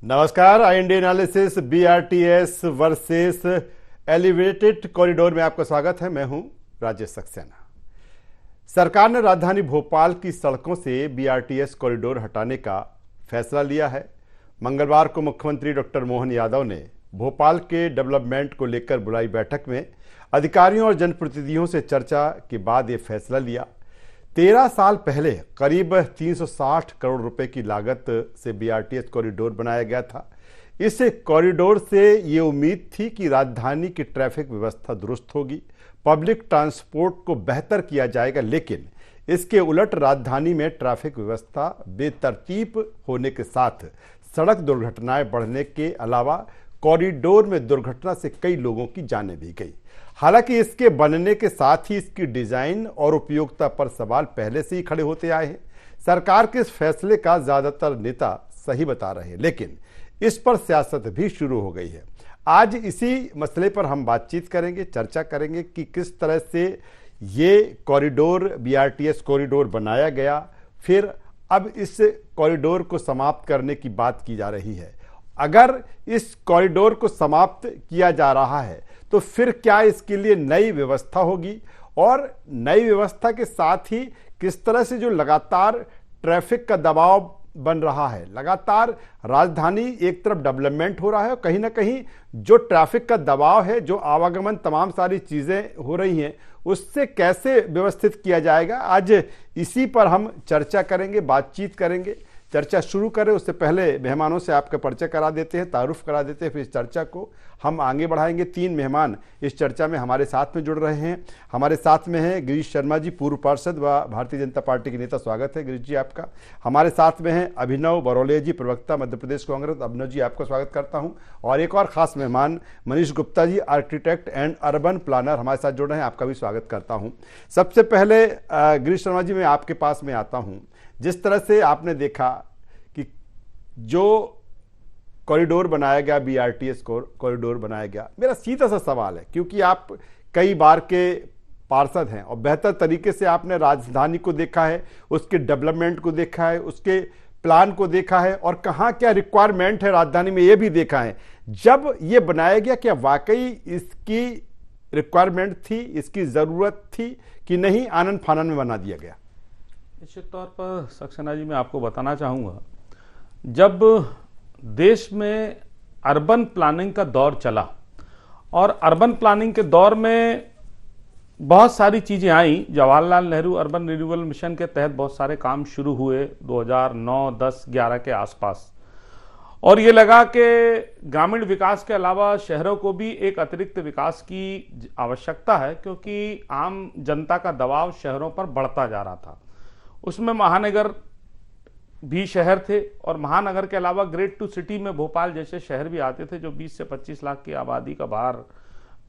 नमस्कार। IND analysis BRTS versus elevated corridor में आपका स्वागत है। मैं हूं राजेश सक्सेना। सरकार ने राजधानी भोपाल की सड़कों से BRTS कॉरिडोर हटाने का फैसला लिया है। मंगलवार को मुख्यमंत्री डॉक्टर मोहन यादव ने भोपाल के डेवलपमेंट को लेकर बुलाई बैठक में अधिकारियों और जनप्रतिनिधियों से चर्चा के बाद ये फैसला लिया। 13 साल पहले करीब 360 करोड़ रुपए की लागत से BRTS कॉरिडोर बनाया गया था। इस कॉरिडोर से ये उम्मीद थी कि राजधानी की ट्रैफिक व्यवस्था दुरुस्त होगी, पब्लिक ट्रांसपोर्ट को बेहतर किया जाएगा, लेकिन इसके उलट राजधानी में ट्रैफिक व्यवस्था बेतरतीब होने के साथ सड़क दुर्घटनाएं बढ़ने के अलावा कॉरिडोर में दुर्घटना से कई लोगों की जानें भी गई। हालांकि इसके बनने के साथ ही इसकी डिजाइन और उपयोगिता पर सवाल पहले से ही खड़े होते आए हैं। सरकार के इस फैसले का ज्यादातर नेता सही बता रहे हैं, लेकिन इस पर सियासत भी शुरू हो गई है। आज इसी मसले पर हम बातचीत करेंगे, चर्चा करेंगे कि किस तरह से ये कॉरिडोर BRTS कॉरिडोर बनाया गया, फिर अब इस कॉरिडोर को समाप्त करने की बात की जा रही है। अगर इस कॉरिडोर को समाप्त किया जा रहा है तो फिर क्या इसके लिए नई व्यवस्था होगी, और नई व्यवस्था के साथ ही किस तरह से जो लगातार ट्रैफिक का दबाव बन रहा है, लगातार राजधानी एक तरफ डेवलपमेंट हो रहा है और कहीं ना कहीं जो ट्रैफिक का दबाव है, जो आवागमन तमाम सारी चीजें हो रही हैं, उससे कैसे व्यवस्थित किया जाएगा। आज इसी पर हम चर्चा करेंगे, बातचीत करेंगे। चर्चा शुरू करें उससे पहले मेहमानों से आपका परिचय करा देते हैं, तारुफ करा देते हैं, फिर इस चर्चा को हम आगे बढ़ाएंगे। 3 मेहमान इस चर्चा में हमारे साथ में जुड़ रहे हैं। हमारे साथ में हैं गिरीश शर्मा जी, पूर्व पार्षद व भारतीय जनता पार्टी के नेता। स्वागत है गिरीश जी आपका। हमारे साथ में हैं अभिनव बरौले जी, प्रवक्ता मध्य प्रदेश कांग्रेस। अभिनव जी आपका स्वागत करता हूँ। और एक और खास मेहमान Manish Gupta ji, architect and urban planner, हमारे साथ जुड़ रहे हैं। आपका भी स्वागत करता हूँ। सबसे पहले गिरीश शर्मा जी, मैं आपके पास में आता हूँ। जिस तरह से आपने देखा कि जो कॉरिडोर बनाया गया, BRTS कॉरिडोर बनाया गया, मेरा सीधा सा सवाल है, क्योंकि आप कई बार के पार्षद हैं और बेहतर तरीके से आपने राजधानी को देखा है, उसके डेवलपमेंट को देखा है, उसके प्लान को देखा है, और कहाँ क्या रिक्वायरमेंट है राजधानी में ये भी देखा है। जब ये बनाया गया, क्या वाकई इसकी रिक्वायरमेंट थी, इसकी जरूरत थी कि नहीं आनन फानन में बना दिया गया? निश्चित तौर पर सक्सेना जी, मैं आपको बताना चाहूँगा, जब देश में अर्बन प्लानिंग का दौर चला और अर्बन प्लानिंग के दौर में बहुत सारी चीज़ें आई, Jawaharlal Nehru urban renewal mission के तहत बहुत सारे काम शुरू हुए 2009, 10, 11 के आसपास, और ये लगा कि ग्रामीण विकास के अलावा शहरों को भी एक अतिरिक्त विकास की आवश्यकता है, क्योंकि आम जनता का दबाव शहरों पर बढ़ता जा रहा था। उसमें महानगर भी शहर थे, और महानगर के अलावा ग्रेड 2 सिटी में भोपाल जैसे शहर भी आते थे, जो 20 से 25 लाख की आबादी का भार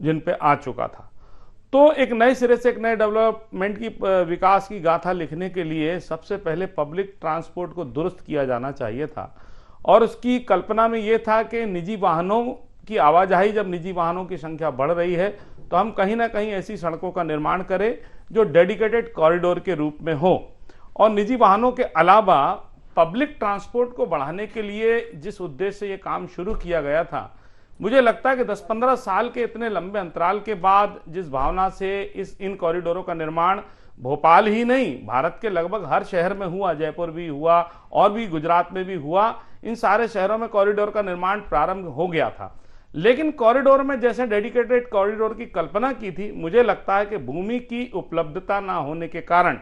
जिन पे आ चुका था। तो एक नए सिरे से एक नए डेवलपमेंट की विकास की गाथा लिखने के लिए सबसे पहले पब्लिक ट्रांसपोर्ट को दुरुस्त किया जाना चाहिए था, और उसकी कल्पना में ये था कि निजी वाहनों की आवाजाही, जब निजी वाहनों की संख्या बढ़ रही है तो हम कहीं ना कहीं ऐसी सड़कों का निर्माण करें जो डेडिकेटेड कॉरिडोर के रूप में हो, और निजी वाहनों के अलावा पब्लिक ट्रांसपोर्ट को बढ़ाने के लिए जिस उद्देश्य से ये काम शुरू किया गया था, मुझे लगता है कि 10-15 साल के इतने लंबे अंतराल के बाद जिस भावना से इन कॉरिडोरों का निर्माण भोपाल ही नहीं, भारत के लगभग हर शहर में हुआ, जयपुर भी हुआ और भी गुजरात में भी हुआ, इन सारे शहरों में कॉरिडोर का निर्माण प्रारंभ हो गया था। लेकिन कॉरिडोर में जैसे डेडिकेटेड कॉरिडोर की कल्पना की थी, मुझे लगता है कि भूमि की उपलब्धता ना होने के कारण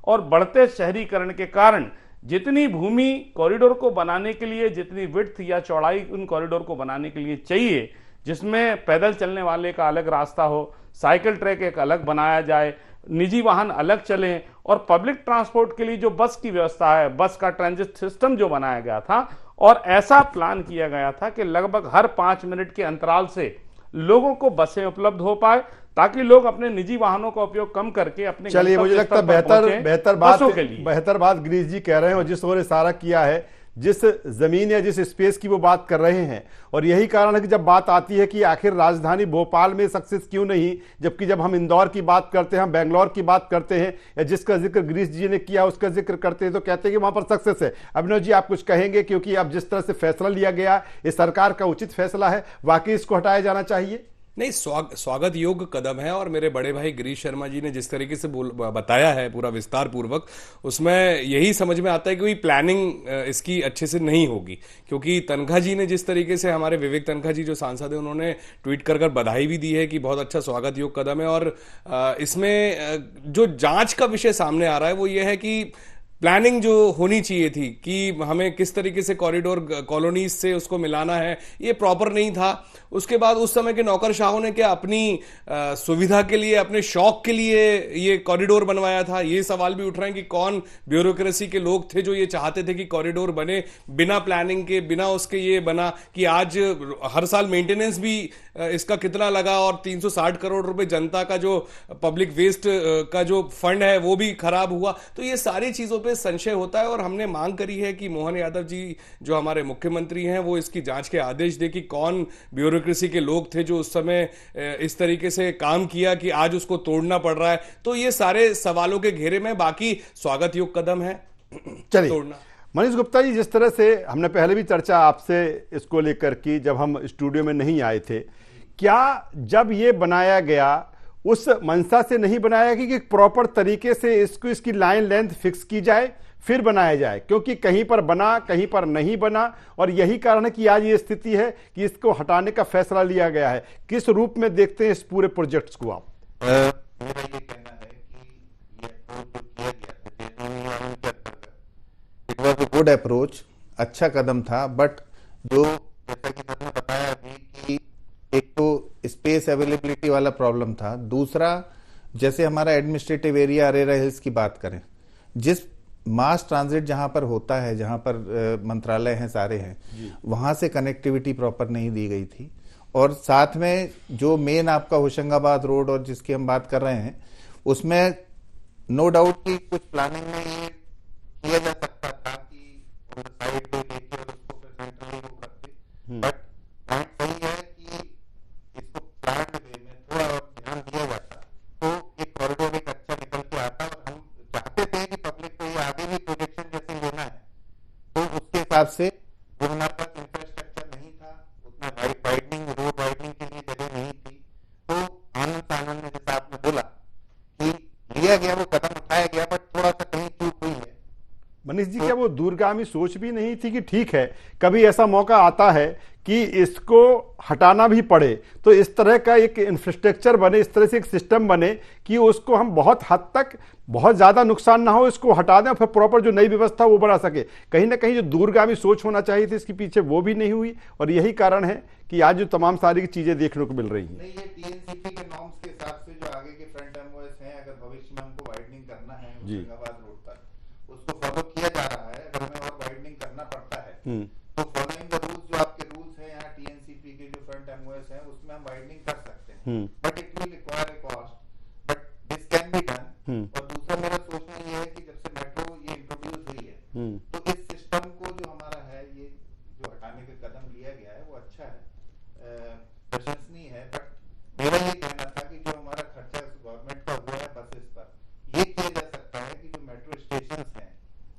और बढ़ते शहरीकरण के कारण जितनी भूमि कॉरिडोर को बनाने के लिए, जितनी विड्थ या चौड़ाई उन कॉरिडोर को बनाने के लिए चाहिए, जिसमें पैदल चलने वाले का अलग रास्ता हो, साइकिल ट्रैक एक अलग बनाया जाए, निजी वाहन अलग चलें, और पब्लिक ट्रांसपोर्ट के लिए जो बस की व्यवस्था है, बस का ट्रांजिट सिस्टम जो बनाया गया था, और ऐसा प्लान किया गया था कि लगभग हर 5 मिनट के अंतराल से लोगों को बसें उपलब्ध हो पाए, ताकि लोग अपने निजी वाहनों का उपयोग कम करके अपने, चलिए, मुझे लगता है बेहतर बात गिरीश जी कह रहे हैं, और जिस ओर इशारा किया है, जिस जमीन या जिस स्पेस की वो बात कर रहे हैं। और यही कारण है कि जब बात आती है कि आखिर राजधानी भोपाल में सक्सेस क्यों नहीं, जबकि जब हम इंदौर की बात करते हैं, हम बेंगलोर की बात करते हैं, या जिसका जिक्र गिरीश जी ने किया उसका जिक्र करते हैं, तो कहते हैं कि वहां पर सक्सेस है। अभिनव जी, आप कुछ कहेंगे? क्योंकि अब जिस तरह से फैसला लिया गया, ये सरकार का उचित फैसला है, वाकई इसको हटाया जाना चाहिए? नहीं, स्वागत योग्य कदम है। और मेरे बड़े भाई गिरीश शर्मा जी ने जिस तरीके से बताया है पूरा विस्तार पूर्वक, उसमें यही समझ में आता है कि कोई प्लानिंग इसकी अच्छे से नहीं होगी। क्योंकि तनखा जी ने जिस तरीके से, हमारे विवेक तनखा जी जो सांसद है, उन्होंने ट्वीट कर बधाई भी दी है कि बहुत अच्छा स्वागत योग्य कदम है। और इसमें जो जांच का विषय सामने आ रहा है वो ये है कि प्लानिंग जो होनी चाहिए थी कि हमें किस तरीके से कॉरिडोर कॉलोनीज से उसको मिलाना है, ये प्रॉपर नहीं था। उसके बाद उस समय के नौकरशाहों ने क्या अपनी सुविधा के लिए, अपने शौक के लिए ये कॉरिडोर बनवाया था? ये सवाल भी उठ रहे हैं कि कौन ब्यूरोक्रेसी के लोग थे जो ये चाहते थे कि कॉरिडोर बने बिना प्लानिंग के, बिना उसके। ये बना कि आज हर साल मेंटेनेंस भी इसका कितना लगा, और 360 करोड़ रुपए जनता का जो पब्लिक वेस्ट का जो फंड है वो भी खराब हुआ। तो ये सारी चीजों पे संशय होता है। और हमने मांग करी है कि मोहन यादव जी जो हमारे मुख्यमंत्री हैं, वो इसकी जांच के आदेश दे कि कौन ब्यूरोक्रेसी के लोग थे जो उस समय इस तरीके से काम किया कि आज उसको तोड़ना पड़ रहा है। तो ये सारे सवालों के घेरे में, बाकी स्वागत योग्य कदम है चलिए तोड़ना। मनीष गुप्ता जी, जिस तरह से हमने पहले भी चर्चा आपसे इसको लेकर की जब हम स्टूडियो में नहीं आए थे, क्या जब ये बनाया गया उस मंशा से नहीं बनाया गया कि प्रॉपर तरीके से इसकी लाइन लेंथ फिक्स की जाए फिर बनाया जाए? क्योंकि कहीं पर बना, कहीं पर नहीं बना, और यही कारण है कि आज ये स्थिति है कि इसको हटाने का फैसला लिया गया है। किस रूप में देखते हैं इस पूरे प्रोजेक्ट्स को आप? मेरा ये कहना है कि ये अप्रोच जो किया गया it was a good approach, अच्छा कदम था। बट जो जैसा कि मैंने बताया अभी कि एक तो स्पेस अवेलेबिलिटी वाला प्रॉब्लम था, दूसरा जैसे हमारा एडमिनिस्ट्रेटिव एरिया अरेरा हिल्स की बात करें, जिस मास ट्रांजिट जहां पर होता है, जहां पर मंत्रालय हैं सारे हैं, वहां से कनेक्टिविटी प्रॉपर नहीं दी गई थी। और साथ में जो मेन आपका होशंगाबाद रोड और जिसकी हम बात कर रहे हैं, उसमें नो डाउट कि कुछ प्लानिंग में ये किया जा सकता था कि साइड पे लेके और उसको फिर सेंट्रली वो करते। बट पॉइंट सही है कि इसको प्लान वे में थोड़ा और ध्यान दिया जाता तो एक कॉरिडोर एक अच्छा निकल के आता। और हम चाहते थे कि पब्लिक को ये आगे भी प्रोजेक्शन जैसे लेना है, तो उसके हिसाब से जो हमारे पास इंफ्रास्ट्रक्चर नहीं था, उतना वाइडनिंग, रोड वाइडनिंग के लिए जगह नहीं थी, तो आनंद सानंद ने जैसा आपने बोला कि लिया गया, वो कदम उठाया गया, बट थोड़ा सा कहीं चूक हुई है। मनीष जी, क्या वो दूरगामी सोच भी नहीं थी कि ठीक है, कभी ऐसा मौका आता है कि इसको हटाना भी पड़े, तो इस तरह का एक इंफ्रास्ट्रक्चर बने, इस तरह से एक सिस्टम बने कि उसको हम बहुत हद तक, बहुत ज़्यादा नुकसान ना हो, इसको हटा दें, फिर प्रॉपर जो नई व्यवस्था वो बना सके। कहीं ना कहीं जो दूरगामी सोच होना चाहिए थी इसके पीछे, वो भी नहीं हुई, और यही कारण है कि आज जो तमाम सारी चीज़ें देखने को मिल रही हैं। नहीं, ये टीएनसीपी के नॉर्म्स के हिसाब से जो आगे के फ्रंट एमओएस हैं, अगर भविष्य में हमको वाइडनिंग करना है होशंगाबाद रोड पर, उसको फॉलो किया जा रहा है। अगर हमें और वाइडनिंग करना पड़ता है तो फॉलोइंग द रूल्स, जो आपके रूल्स हैं यहाँ टीएनसीपी के जो फ्रंट एमओएस हैं, उसमें हम वाइडनिंग कर सकते हैं। But it will require a cost, but this can be done. और दूसरा मेरा सोचना ये है कि जब से मेट्रो ये इंट्रोड्यूस हुई है, तो इस सिस्टम को जो हमारा है, ये जो हटाने का कदम लिया गया है, वो अच्छा है, प्रशंसनीय है। बट मेरा ये कहना था कि जो हमारा खर्चा गवर्नमेंट का हुआ है बसेस पर, ये किया जा सकता है कि जो मेट्रो स्टेशन हैं,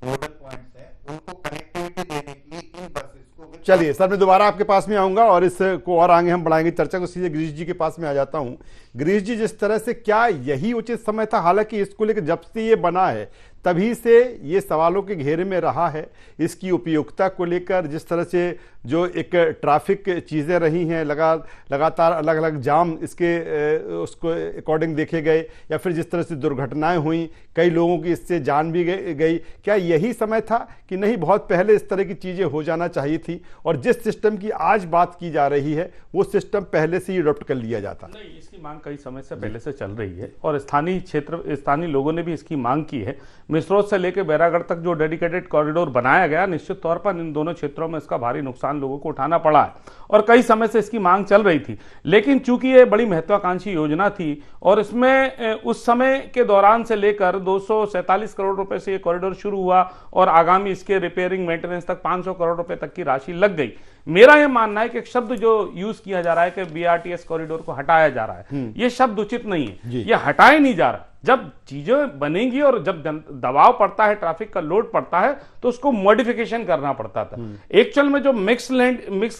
नोडल पॉइंट्स हैं, उनको कनेक्टिविटी देने के लिए इन बसेस को। चलिए सर, मैं दोबारा आपके पास में आऊंगा और इसको और आगे हम बढ़ाएंगे चर्चा को। सीधे गिरीश जी के पास में आ जाता हूं। गिरीश जी, जिस तरह से, क्या यही उचित समय था? हालांकि इसको लेकर जब से ये बना है तभी से ये सवालों के घेरे में रहा है, इसकी उपयोगिता को लेकर, जिस तरह से जो एक ट्रैफिक चीज़ें रही हैं, लगातार अलग अलग जाम इसके उसको अकॉर्डिंग देखे गए, या फिर जिस तरह से दुर्घटनाएं हुई, कई लोगों की इससे जान भी गई, क्या यही समय था कि नहीं बहुत पहले इस तरह की चीज़ें हो जाना चाहिए थी, और जिस सिस्टम की आज बात की जा रही है वो सिस्टम पहले से ही अडॉप्ट कर लिया जाता? नहीं, इसकी इसकी मांग कई समय से पहले से चल रही है और स्थानीय लोगों ने भी इसकी मांग की है। मिसरोद से लेकर बैरागढ़ तक जो डेडिकेटेड कॉरिडोर बनाया गया, निश्चित तौर पर इन दोनों क्षेत्रों में इसका भारी नुकसान लोगों को उठाना पड़ा है और कई समय से इसकी मांग चल रही थी। लेकिन चूंकि ये बड़ी महत्वाकांक्षी योजना थी और इसमें उस समय के दौरान से लेकर 247 करोड़ रुपए से ये कॉरिडोर शुरू हुआ और आगामी इसके रिपेयरिंग मेंटेनेंस तक 500 करोड़ रुपए तक की राशि लग गई। मेरा यह मानना है कि एक शब्द जो यूज किया जा रहा है कि बीआरटीएस कॉरिडोर को हटाया जा रहा है, यह शब्द उचित नहीं है। यह हटाया नहीं जा रहा। जब चीजें बनेंगी और जब दबाव पड़ता है, ट्रैफिक का लोड पड़ता है, तो उसको मॉडिफिकेशन करना पड़ता था। एक्चुअल में जो मिक्स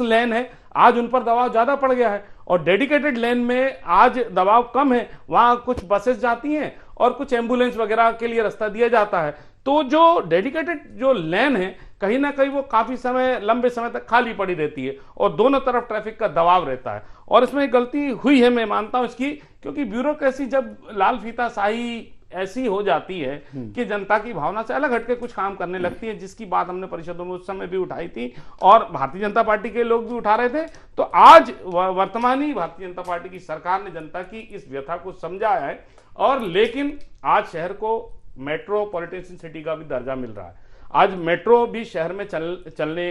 लेन है, आज उन पर दबाव ज्यादा पड़ गया है और डेडिकेटेड लेन में आज दबाव कम है। वहां कुछ बसेस जाती हैं और कुछ एम्बुलेंस वगैरह के लिए रास्ता दिया जाता है। तो जो डेडिकेटेड जो लेन है, कहीं ना कहीं वो काफी समय, लंबे समय तक खाली पड़ी रहती है और दोनों तरफ ट्रैफिक का दबाव रहता है। और इसमें गलती हुई है, मैं मानता हूं इसकी, क्योंकि ब्यूरोक्रेसी जब लाल फीता शाही ऐसी हो जाती है कि जनता की भावना से अलग हटके कुछ काम करने लगती है, जिसकी बात हमने परिषदों में उस समय भी उठाई थी और भारतीय जनता पार्टी के लोग भी उठा रहे थे। तो आज वर्तमानी भारतीय जनता पार्टी की सरकार ने जनता की इस व्यथा को समझा है और लेकिन आज शहर को मेट्रोपॉलिटन सिटी का भी दर्जा मिल रहा है। आज मेट्रो भी शहर में चलने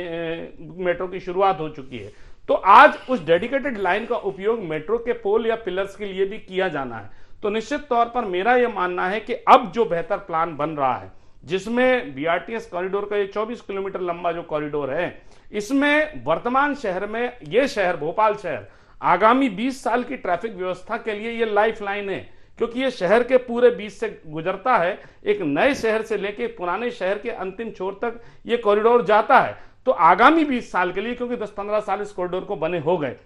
मेट्रो की शुरुआत हो चुकी है। तो आज उस डेडिकेटेड लाइन का उपयोग मेट्रो के पोल या पिलर्स के लिए भी किया जाना है। तो निश्चित तौर पर मेरा यह मानना है कि अब जो बेहतर प्लान बन रहा है, जिसमें बीआरटीएस कॉरिडोर का ये 24 किलोमीटर लंबा जो कॉरिडोर है, इसमें वर्तमान शहर में ये शहर, भोपाल शहर, आगामी 20 साल की ट्रैफिक व्यवस्था के लिए ये लाइफ लाइन है, क्योंकि ये शहर के पूरे बीच से गुजरता है। एक नए शहर से लेकर पुराने शहर के अंतिम छोर तक ये कॉरिडोर जाता है। तो आगामी 20 साल के लिए, क्योंकि 10-15 साल इस कॉरिडोर को बने हो गए,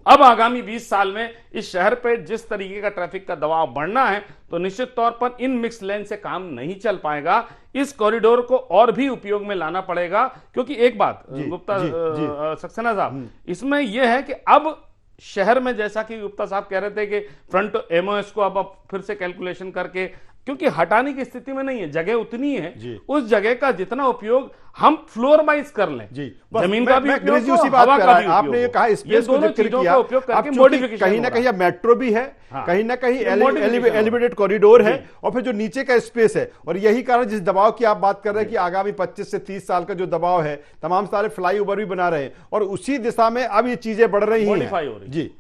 अब आगामी 20 साल में इस शहर पे जिस तरीके का ट्रैफिक का दबाव बढ़ना है, तो निश्चित तौर पर इन मिक्स लेन से काम नहीं चल पाएगा। इस कॉरिडोर को और भी उपयोग में लाना पड़ेगा। क्योंकि एक बात गुप्ता सक्सेना साहब, इसमें यह है कि अब शहर में, जैसा कि गुप्ता साहब कह रहे थे कि फ्रंट एमओएस को अब फिर से कैलकुलेशन करके, क्योंकि हटाने की स्थिति में नहीं है, जगह उतनी है, उस जगह का जितना उपयोग हम फ्लोर वाइज कर लें, जमीन का भी उपयोग, हवा का भी। आपने ये कहा स्पेस को जिक्र किया, कहीं ना कहीं मेट्रो भी है, कहीं ना कहीं एलिवेटेड कॉरिडोर है और फिर जो नीचे का स्पेस है। और यही कारण जिस दबाव की आप बात कर रहे हैं कि आगामी 25 से 30 साल का जो दबाव है, तमाम सारे फ्लाईओवर भी बना रहे हैं और उसी दिशा में अब ये चीजें बढ़ रही हैं। जी,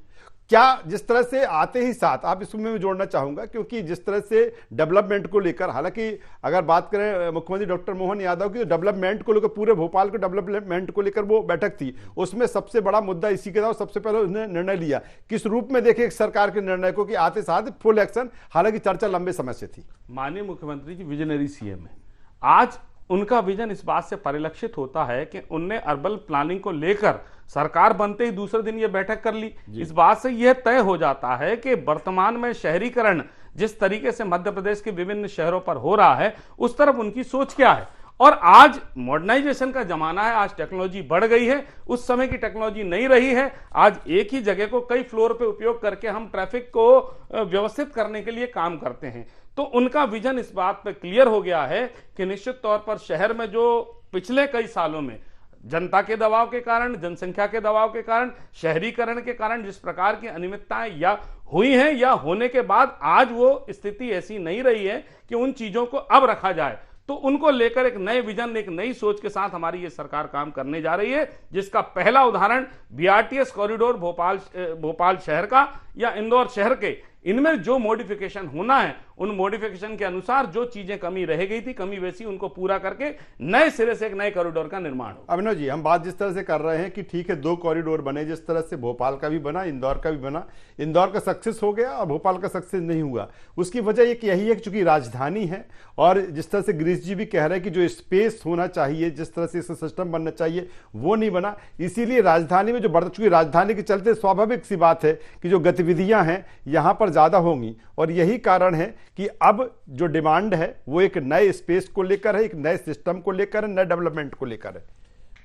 क्या जिस तरह से आते ही साथ आप इसमें मैं जोड़ना चाहूंगा, क्योंकि जिस तरह से डेवलपमेंट को लेकर, हालांकि अगर बात करें मुख्यमंत्री डॉक्टर मोहन यादव की, तो डेवलपमेंट को लेकर, पूरे भोपाल के डेवलपमेंट को लेकर वो बैठक थी, उसमें सबसे बड़ा मुद्दा इसी के था। सबसे पहले उसने निर्णय लिया, किस रूप में देखे सरकार के निर्णय को, कि आते साथ फुल एक्शन, हालांकि चर्चा लंबे समय से थी। माननीय मुख्यमंत्री जी विजनरी सीएम है। आज उनका विजन इस बात से परिलक्षित होता है कि उनने अर्बन प्लानिंग को लेकर सरकार बनते ही दूसरे दिन यह बैठक कर ली। इस बात से यह तय हो जाता है कि वर्तमान में शहरीकरण जिस तरीके से मध्य प्रदेश के विभिन्न शहरों पर हो रहा है, उस तरफ उनकी सोच क्या है। और आज मॉडर्नाइजेशन का जमाना है, आज टेक्नोलॉजी बढ़ गई है, उस समय की टेक्नोलॉजी नहीं रही है। आज एक ही जगह को कई फ्लोर पे उपयोग करके हम ट्रैफिक को व्यवस्थित करने के लिए काम करते हैं। तो उनका विजन इस बात पे क्लियर हो गया है कि निश्चित तौर पर शहर में जो पिछले कई सालों में जनता के दबाव के कारण, जनसंख्या के दबाव के कारण, शहरीकरण के कारण जिस प्रकार की अनियमितताएं या हुई हैं या होने के बाद आज वो स्थिति ऐसी नहीं रही है कि उन चीजों को अब रखा जाए। तो उनको लेकर एक नए विजन, एक नई सोच के साथ हमारी ये सरकार काम करने जा रही है, जिसका पहला उदाहरण बीआरटीएस कॉरिडोर भोपाल शहर का या इंदौर शहर के, इनमें जो मॉडिफिकेशन होना है, उन मॉडिफिकेशन के अनुसार जो चीजें कमी रह गई थी, कमी वैसी उनको पूरा करके नए सिरे से एक नए कॉरिडोर का निर्माण हो। अभिनव जी, हम बात जिस तरह से कर रहे हैं कि ठीक है 2 कॉरिडोर बने, जिस तरह से भोपाल का भी बना, इंदौर का भी बना, इंदौर का सक्सेस हो गया और भोपाल का सक्सेस नहीं हुआ। उसकी वजह एक यही है कि चूंकि राजधानी है और जिस तरह से गिरीश जी भी कह रहे हैं कि जो स्पेस होना चाहिए, जिस तरह से इसका सिस्टम बनना चाहिए, वो नहीं बना। इसीलिए राजधानी में जो बढ़ता, चूंकि राजधानी के चलते स्वाभाविक सी बात है कि जो गतिविधियां हैं यहां पर ज्यादा होंगी और यही कारण है कि अब जो डिमांड है वो एक नए स्पेस को लेकर है, एक नए सिस्टम को लेकर है, नए डेवलपमेंट को लेकर है।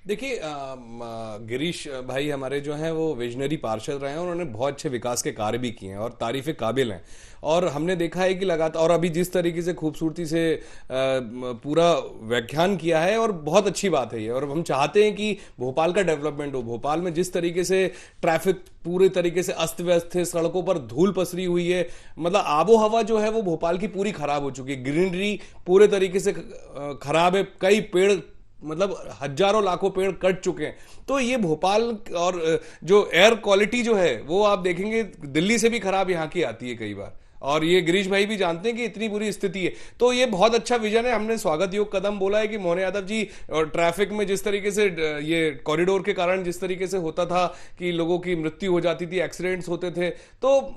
देखिए गिरीश भाई हमारे जो हैं वो विजनरी पार्षद रहे हैं और उन्होंने बहुत अच्छे विकास के कार्य भी किए हैं और तारीफे काबिल हैं। और हमने देखा है कि लगातार, और अभी जिस तरीके से खूबसूरती से पूरा व्याख्यान किया है, और बहुत अच्छी बात है ये। और हम चाहते हैं कि भोपाल का डेवलपमेंट हो। भोपाल में जिस तरीके से ट्रैफिक पूरे तरीके से अस्त व्यस्त है, सड़कों पर धूल पसरी हुई है, मतलब आबो हवा जो है वो भोपाल की पूरी खराब हो चुकी है। ग्रीनरी पूरे तरीके से खराब है, कई पेड़ मतलब हजारों लाखों पेड़ कट चुके हैं। तो ये भोपाल, और जो एयर क्वालिटी जो है वो आप देखेंगे दिल्ली से भी खराब यहाँ की आती है कई बार, और ये गिरीश भाई भी जानते हैं कि इतनी बुरी स्थिति है। तो ये बहुत अच्छा विजन है। हमने स्वागत योग कदम बोला है कि मोहन यादव जी, और ट्रैफिक में जिस तरीके से ये कॉरिडोर के कारण जिस तरीके से होता था कि लोगों की मृत्यु हो जाती थी, एक्सीडेंट्स होते थे, तो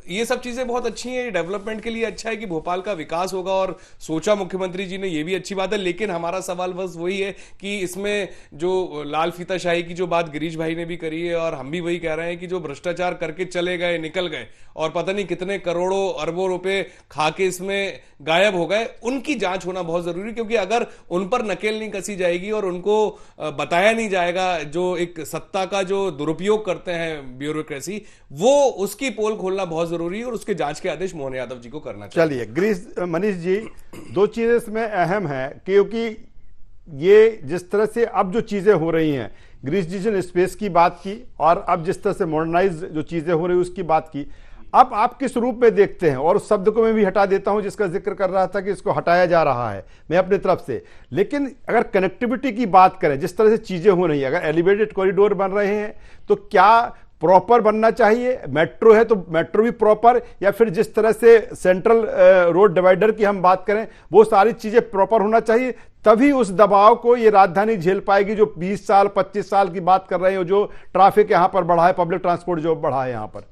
ये सब चीजें बहुत अच्छी हैं। डेवलपमेंट के लिए अच्छा है कि भोपाल का विकास होगा, और सोचा मुख्यमंत्री जी ने, ये भी अच्छी बात है। लेकिन हमारा सवाल बस वही है कि इसमें जो लाल फीताशाही की जो बात गिरीश भाई ने भी करी है, और हम भी वही कह रहे हैं कि जो भ्रष्टाचार करके चले गए, निकल गए, और पता नहीं कितने करोड़ों अरबों रुपए खा के इसमें गायब हो गए, उनकी जांच होना बहुत जरूरी है। क्योंकि अगर उन पर नकेल नहीं कसी जाएगी और उनको बताया नहीं जाएगा, जो एक सत्ता का जो दुरुपयोग करते हैं ब्यूरोक्रेसी, वो उसकी पोल खोलना बहुत जरूरी है, और उसके जांच के आदेश मोहन यादव जी को करना चाहिए। चलिए गिरीश, मनीष जी, दो चीजें इसमें अहम है, क्योंकि ये जिस तरह से अब जो चीजें हो रही हैं, गिरीश जी ने स्पेस की बात की, और अब जिस तरह से मॉडर्नाइज जो चीजें हो रही है उसकी बात की, अब आप किस रूप में देखते हैं? और उस शब्द को मैं भी हटा देता हूं जिसका जिक्र कर रहा था कि इसको हटाया जा रहा है, मैं अपनी तरफ से। लेकिन अगर कनेक्टिविटी की बात करें, जिस तरह से चीजें हो रही हैं, अगर एलिवेटेड कॉरिडोर बन रहे हैं तो क्या प्रॉपर बनना चाहिए? मेट्रो है तो मेट्रो भी प्रॉपर, या फिर जिस तरह से सेंट्रल रोड डिवाइडर की हम बात करें, वो सारी चीजें प्रॉपर होना चाहिए, तभी उस दबाव को ये राजधानी झेल पाएगी जो 20 साल 25 साल की बात कर रहे हो, जो ट्रैफिक यहां पर बढ़ा है, पब्लिक ट्रांसपोर्ट जो बढ़ा है यहां पर।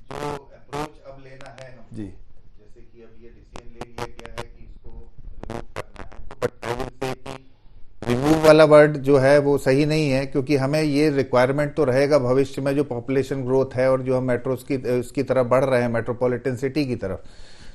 जो अप्रोच अब लेना है हमको, जी, जैसे कि अब ये डिसीजन ले लिया गया है कि इसको रिमूव करना है, बट आई विल से कि रिमूव वाला वर्ड जो है वो सही नहीं है, क्योंकि हमें ये रिक्वायरमेंट तो रहेगा भविष्य में, जो पॉपुलेशन ग्रोथ है और जो हम मेट्रोस की उसकी तरफ बढ़ रहे हैं, मेट्रोपॉलिटन सिटी की तरफ।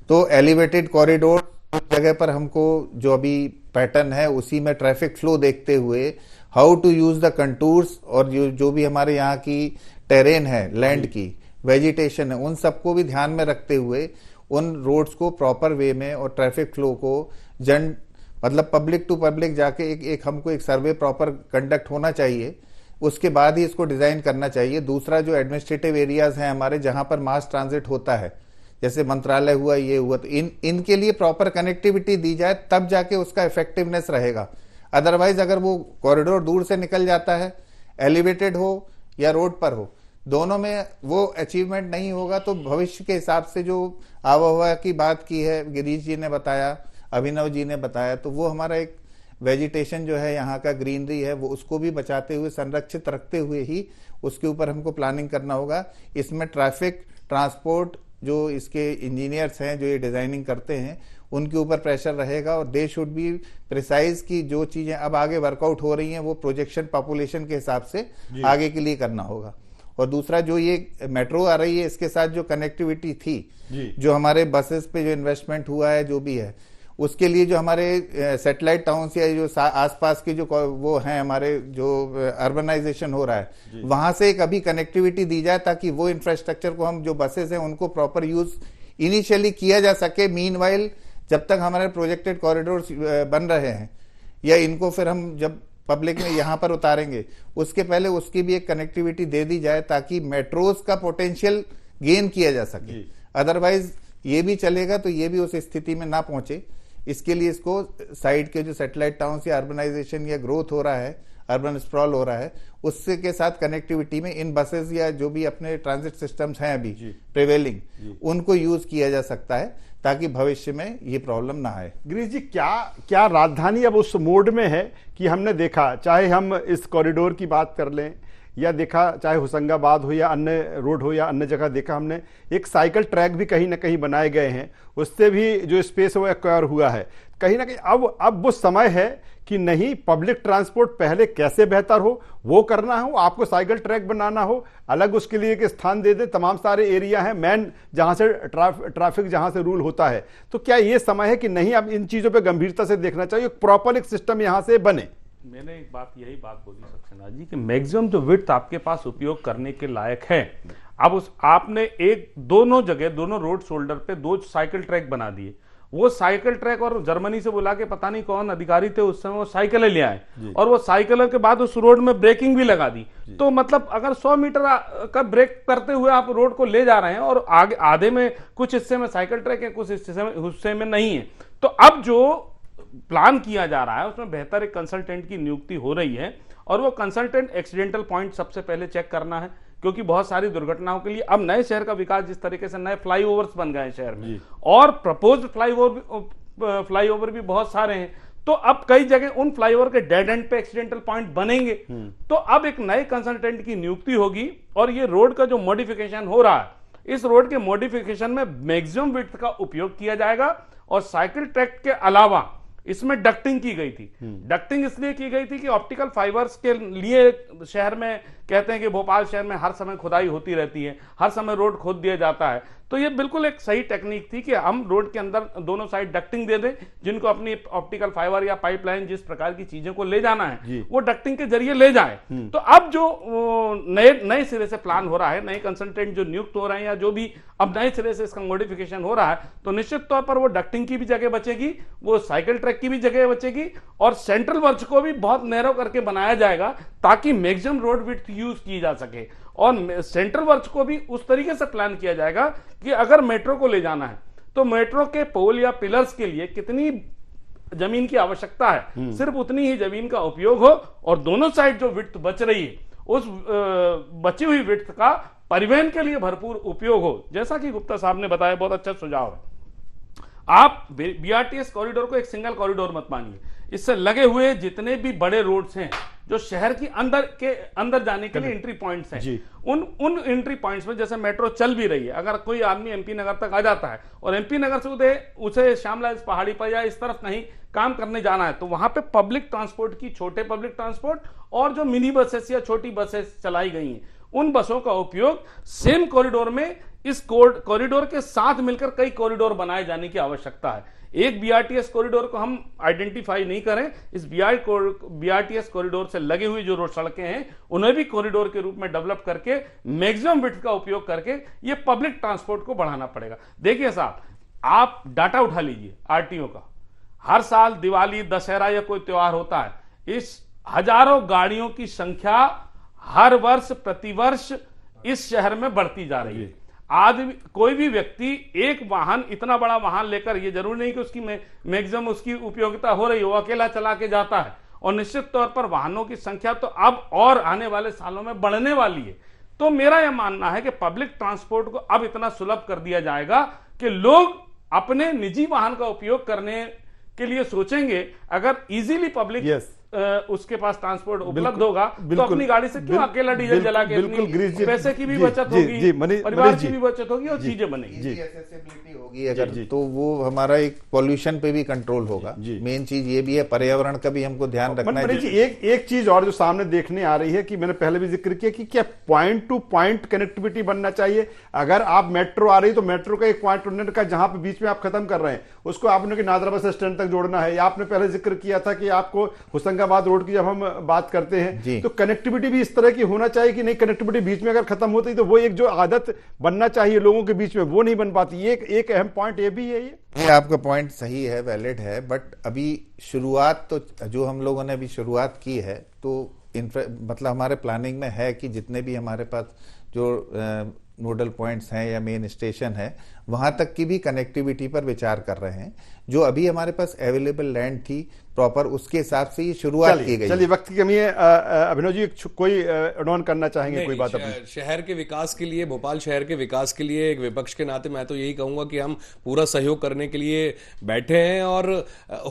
तो एलिवेटेड कॉरिडोर उस जगह पर हमको, जो अभी पैटर्न है उसी में ट्रैफिक फ्लो देखते हुए, how to use the contours, और जो भी हमारे यहाँ की टेरेन है, लैंड की वेजिटेशन है, उन सबको भी ध्यान में रखते हुए उन रोड्स को प्रॉपर वे में, और ट्रैफिक फ्लो को मतलब पब्लिक टू पब्लिक जाके एक हमको एक सर्वे प्रॉपर कंडक्ट होना चाहिए, उसके बाद ही इसको डिजाइन करना चाहिए। दूसरा, जो एडमिनिस्ट्रेटिव एरियाज हैं हमारे, जहां पर मास ट्रांजिट होता है, जैसे मंत्रालय हुआ, ये हुआ, तो इनके लिए प्रॉपर कनेक्टिविटी दी जाए, तब जाके उसका इफेक्टिवनेस रहेगा। अदरवाइज अगर वो कॉरिडोर दूर से निकल जाता है, एलिवेटेड हो या रोड पर हो, दोनों में वो अचीवमेंट नहीं होगा, तो भविष्य के हिसाब से जो आबोहवा की बात की है, गिरीश जी ने बताया, अभिनव जी ने बताया, तो वो हमारा एक वेजिटेशन जो है यहाँ का, ग्रीनरी है, वो उसको भी बचाते हुए, संरक्षित रखते हुए ही उसके ऊपर हमको प्लानिंग करना होगा। इसमें ट्रैफिक, ट्रांसपोर्ट, जो इसके इंजीनियर्स हैं जो ये डिजाइनिंग करते हैं, उनके ऊपर प्रेशर रहेगा, और दे शुड बी प्रिसाइज की जो चीजें अब आगे वर्कआउट हो रही हैं वो प्रोजेक्शन पॉपुलेशन के हिसाब से आगे के लिए करना होगा। और दूसरा, जो ये मेट्रो आ रही है, इसके साथ जो कनेक्टिविटी थी, जो हमारे बसेस पे जो इन्वेस्टमेंट हुआ है, जो भी है, उसके लिए जो हमारे सैटेलाइट टाउन्स या जो आसपास के जो वो हैं हमारे, जो अर्बनाइजेशन हो रहा है, वहां से एक अभी कनेक्टिविटी दी जाए, ताकि वो इंफ्रास्ट्रक्चर को, हम जो बसेस हैं उनको प्रॉपर यूज इनिशियली किया जा सके। मीनवाइल जब तक हमारे प्रोजेक्टेड कॉरिडोर बन रहे हैं, या इनको फिर हम जब पब्लिक में यहाँ पर उतारेंगे, उसके पहले उसकी भी एक कनेक्टिविटी दे दी जाए, ताकि मेट्रोज का पोटेंशियल गेन किया जा सके। अदरवाइज ये भी चलेगा तो ये भी उस स्थिति में ना पहुंचे। इसके लिए इसको साइड के जो सैटेलाइट टाउन्स या अर्बनाइजेशन या ग्रोथ हो रहा है, अर्बन स्प्रॉल हो रहा है, उससे के साथ कनेक्टिविटी में इन बसेस या जो भी अपने ट्रांजिट सिस्टम्स हैं अभी प्रिवेलिंग, उनको यूज किया जा सकता है, ताकि भविष्य में ये प्रॉब्लम ना आए। गिरीश जी, क्या राजधानी अब उस मोड में है कि हमने देखा, चाहे हम इस कॉरिडोर की बात कर लें, या देखा चाहे होशंगाबाद हो या अन्य रोड हो या अन्य जगह देखा हमने, एक साइकिल ट्रैक भी कहीं ना कहीं बनाए गए हैं, उससे भी जो स्पेस है वो एक्वायर हुआ है कहीं ना कहीं। अब वो समय है कि नहीं, पब्लिक ट्रांसपोर्ट पहले कैसे बेहतर हो वो करना हो, आपको साइकिल ट्रैक बनाना हो, अलग उसके लिए एक स्थान दे दे, तमाम सारे एरिया हैं मैन जहां से ट्रैफिक जहां से रूल होता है। तो क्या ये समय है कि नहीं, अब इन चीजों पे गंभीरता से देखना चाहिए, प्रॉपर एक सिस्टम यहां से बने? मैंने एक बात यही बात बोली सक्सेना जी कि मैक्सिमम जो विड्थ आपके पास उपयोग करने के लायक है, अब उस आपने एक दोनों जगह दोनों रोड शोल्डर पे 2 साइकिल ट्रैक बना दिए। वो साइकिल ट्रैक और जर्मनी से बुला के पता नहीं कौन अधिकारी थे उस समय, वो साइकिलें ले आए और वो साइकिलों के बाद उस रोड में ब्रेकिंग भी लगा दी। तो मतलब अगर 100 मीटर का ब्रेक करते हुए आप रोड को ले जा रहे हैं और आगे आधे में कुछ हिस्से में साइकिल ट्रैक है, कुछ हिस्से में नहीं है, तो अब जो प्लान किया जा रहा है उसमें बेहतर एक कंसल्टेंट की नियुक्ति हो रही है और वो कंसल्टेंट एक्सीडेंटल पॉइंट सबसे पहले चेक करना है, क्योंकि बहुत सारी दुर्घटनाओं के लिए अब नए शहर का विकास जिस तरीके से नए फ्लाईओवर्स बन गए शहर में और प्रपोज्ड फ्लाईओवर भी बहुत सारे हैं, तो अब कई जगह उन फ्लाईओवर के डेड एंड पे एक्सीडेंटल पॉइंट बनेंगे। तो अब एक नए कंसल्टेंट की नियुक्ति होगी और ये रोड का जो मॉडिफिकेशन हो रहा है, इस रोड के मॉडिफिकेशन में मैक्सिमम विड्थ का उपयोग किया जाएगा और साइकिल ट्रैक के अलावा इसमें डक्टिंग की गई थी। डक्टिंग इसलिए की गई थी कि ऑप्टिकल फाइबर्स के लिए शहर में कहते हैं कि भोपाल शहर में हर समय खुदाई होती रहती है, हर समय रोड खोद दिया जाता है, तो ये बिल्कुल एक सही टेक्निक थी कि हम रोड के अंदर दोनों साइड डक्टिंग दे दें, जिनको अपनी ऑप्टिकल फाइबर या पाइपलाइन जिस प्रकार की चीजों को ले जाना है वो डक्टिंग के जरिए ले जाए। तो अब जो नए सिरे से प्लान हो रहा है, नए कंसल्टेंट जो नियुक्त हो रहे हैं या जो भी अब नए सिरे से इसका मॉडिफिकेशन हो रहा है, तो निश्चित तौर पर वो डक्टिंग की भी जगह बचेगी, वो साइकिल ट्रैक की भी जगह बचेगी और सेंट्रल वर्च को भी बहुत नैरो करके बनाया जाएगा ताकि मैक्सिमम रोड विड्थ यूज की जा सके। और सेंट्रल वर्च को भी उस तरीके से प्लान किया जाएगा कि अगर मेट्रो को ले जाना है तो मेट्रो के पोल या पिलर्स के लिए कितनी जमीन की आवश्यकता है, सिर्फ उतनी ही जमीन का उपयोग हो और दोनों साइड जो विड्थ बच रही है उस बची हुई विड्थ का परिवहन के लिए भरपूर उपयोग हो। जैसा कि गुप्ता साहब ने बताया, बहुत अच्छा सुझाव है। आप बीआरटीएस कॉरिडोर को एक सिंगल कॉरिडोर मत मानिए, इससे लगे हुए जितने भी बड़े रोड्स हैं जो शहर की अंदर जाने के लिए एंट्री पॉइंट्स हैं, उन एंट्री पॉइंट्स में जैसे मेट्रो चल भी रही है, अगर कोई आदमी एमपी नगर तक आ जाता है और एमपी नगर से उसे श्यामला पहाड़ी पर या इस तरफ कहीं काम करने जाना है, तो वहां पे पब्लिक ट्रांसपोर्ट की, छोटे पब्लिक ट्रांसपोर्ट और जो मिनी बसेस या छोटी बसेस चलाई गई हैं, उन बसों का उपयोग सेम कॉरिडोर में इस कॉरिडोर के साथ मिलकर कई कॉरिडोर बनाए जाने की आवश्यकता है। एक बीआरटीएस कॉरिडोर को हम आइडेंटिफाई नहीं करें, इस बीआरटीएस कॉरिडोर से लगे हुए जो रोड सड़कें हैं उन्हें भी कॉरिडोर के रूप में डेवलप करके मैक्सिमम विड्थ का उपयोग करके ये पब्लिक ट्रांसपोर्ट को बढ़ाना पड़ेगा। देखिए साहब, आप डाटा उठा लीजिए आरटीओ का, हर साल दिवाली, दशहरा या कोई त्योहार होता है, इस हजारों गाड़ियों की संख्या हर वर्ष प्रतिवर्ष इस शहर में बढ़ती जा रही है। आदमी, कोई भी व्यक्ति एक वाहन, इतना बड़ा वाहन लेकर, ये जरूरी नहीं कि उसकी मैक्सिमम उसकी उपयोगिता हो रही हो, अकेला चला के जाता है और निश्चित तौर पर वाहनों की संख्या तो अब और आने वाले सालों में बढ़ने वाली है। तो मेरा यह मानना है कि पब्लिक ट्रांसपोर्ट को अब इतना सुलभ कर दिया जाएगा कि लोग अपने निजी वाहन का उपयोग करने के लिए सोचेंगे। अगर इजीली पब्लिक उसके पास ट्रांसपोर्ट उपलब्ध होगा तो अपनी गाड़ी से क्यों अकेला डीजल जला के पैसे की भी बचत होगी, परिवार की भी बचत होगी और चीजें बनेगी, एक्सेसिबिलिटी होगी अगर, तो वो हमारा एक पॉल्यूशन पे भी कंट्रोल होगा। मेन चीज ये भी है, पर्यावरण का भी हमको ध्यान रखना है। एक चीज और जो सामने देखने आ रही है कि मैंने पहले भी जिक्र किया कि क्या पॉइंट टू पॉइंट कनेक्टिविटी बनना चाहिए। अगर आप मेट्रो आ रही तो मेट्रो का एक पॉइंट का जहां पे बीच में आप खत्म कर रहे हैं उसको आपने नादरा बस स्टैंड तक जोड़ना है। या आपने पहले जिक्र किया था कि आपको होशंगाबाद रोड की जब हम बात करते हैं तो कनेक्टिविटी भी इस तरह की होना चाहिए कि नहीं, कनेक्टिविटी बीच में अगर खत्म होती तो वो एक जो आदत बनना चाहिए लोगों के बीच में वो नहीं बन पाती। एक अहम पॉइंट ये भी है। ये आपका पॉइंट सही है, वैलिड है, बट अभी शुरुआत तो जो हम लोगों ने अभी शुरुआत की है तो मतलब हमारे प्लानिंग में है कि जितने भी हमारे पास जो नोडल पॉइंट्स हैं या मेन स्टेशन है वहां तक की भी कनेक्टिविटी पर विचार कर रहे हैं। जो अभी हमारे पास अवेलेबल लैंड थी प्रॉपर, उसके हिसाब से ये शुरुआत की गई। चलिए, वक्त की कमी है, अभिनव जी कोई एड ऑन करना चाहेंगे? कोई बात अपनी शहर के विकास के लिए, भोपाल शहर के विकास के लिए एक विपक्ष के नाते मैं तो यही कहूंगा कि हम पूरा सहयोग करने के लिए बैठे हैं और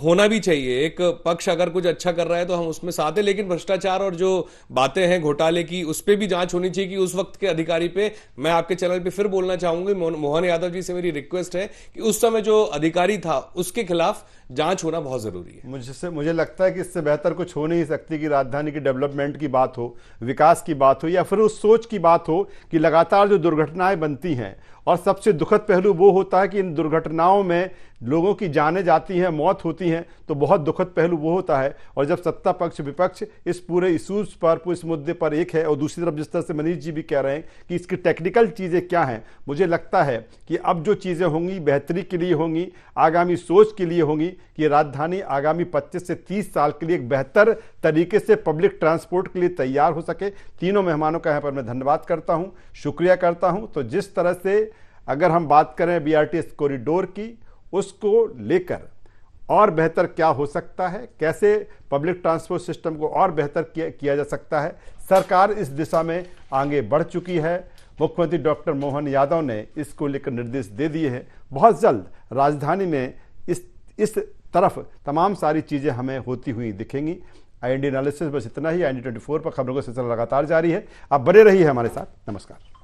होना भी चाहिए। एक पक्ष अगर कुछ अच्छा कर रहा है तो हम उसमें साथ हैं, लेकिन भ्रष्टाचार और जो बातें हैं घोटाले की उस पर भी जांच होनी चाहिए कि उस वक्त के अधिकारी पे, मैं आपके चैनल पे फिर बोलना चाहूंगी, मोहन यादव जी से मेरी रिक्वेस्ट है कि उस समय जो अधिकारी था उसके खिलाफ जांच होना बहुत जरूरी है। मुझे लगता है कि इससे बेहतर कुछ हो नहीं सकती कि राजधानी की डेवलपमेंट की बात हो, विकास की बात हो या फिर उस सोच की बात हो कि लगातार जो दुर्घटनाएं बनती हैं और सबसे दुखद पहलू वो होता है कि इन दुर्घटनाओं में लोगों की जानें जाती हैं, मौत होती हैं, तो बहुत दुखद पहलू वो होता है। और जब सत्ता पक्ष विपक्ष इस पूरे इशूज़ पर, इस मुद्दे पर एक है, और दूसरी तरफ जिस तरह से मनीष जी भी कह रहे हैं कि इसकी टेक्निकल चीज़ें क्या हैं, मुझे लगता है कि अब जो चीज़ें होंगी बेहतरी के लिए होंगी, आगामी सोच के लिए होंगी कि राजधानी आगामी 25 से 30 साल के लिए एक बेहतर तरीके से पब्लिक ट्रांसपोर्ट के लिए तैयार हो सके। तीनों मेहमानों का यहाँ पर मैं धन्यवाद करता हूँ, शुक्रिया करता हूँ। तो जिस तरह से अगर हम बात करें BRTS कॉरिडोर की, उसको लेकर और बेहतर क्या हो सकता है, कैसे पब्लिक ट्रांसपोर्ट सिस्टम को और बेहतर किया जा सकता है, सरकार इस दिशा में आगे बढ़ चुकी है। मुख्यमंत्री डॉक्टर मोहन यादव ने इसको लेकर निर्देश दे दिए हैं। बहुत जल्द राजधानी में इस तरफ तमाम सारी चीज़ें हमें होती हुई दिखेंगी। IND एनालिसिस बस इतना ही। IND 24 पर खबरों का सिलसिला लगातार जारी है। आप बने रहिए हमारे साथ। नमस्कार।